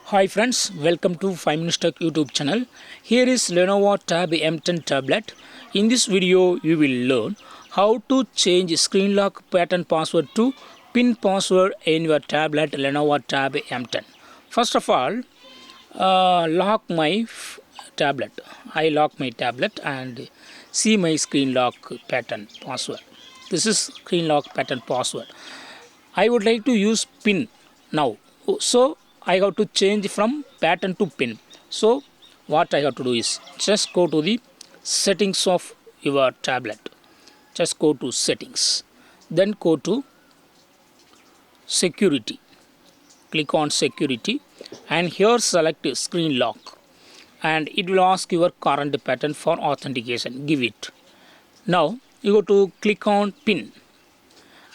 Hi friends, welcome to 5 Minutes Tech YouTube channel. Here is Lenovo Tab M10 tablet. In this video, you will learn how to change screen lock pattern password to pin password in your tablet Lenovo Tab M10. First of all, lock my tablet. I lock my tablet and see my screen lock pattern password. This is screen lock pattern password. I would like to use pin now. So I have to change from pattern to pin. So what I have to do is just go to the settings of your tablet. Just go to settings. Then go to security. Click on security and here select screen lock. And it will ask your current pattern for authentication. Give it. Now you go to click on pin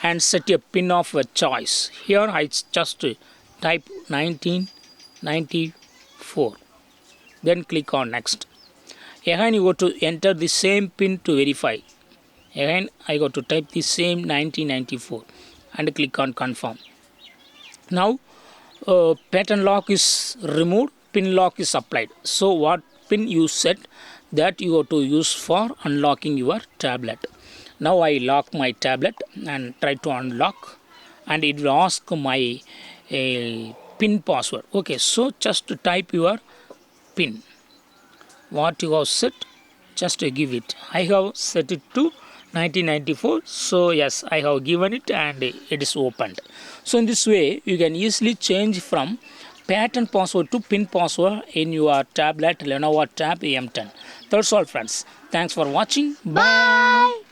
and set a pin of a choice. Here I just type 1994. Then click on next. Again you go to enter the same pin to verify. Again I go to type the same 1994 and click on confirm. Now pattern lock is removed, pin lock is applied. So what pin you set, that you have to use for unlocking your tablet. Now I lock my tablet and try to unlock and it will ask my pin password. Okay, so just type your pin. What you have set, just give it. I have set it to 1994. So yes, I have given it and it is opened. So in this way, you can easily change from pattern password to pin password in your tablet Lenovo Tab M10. That's all friends. Thanks for watching. Bye.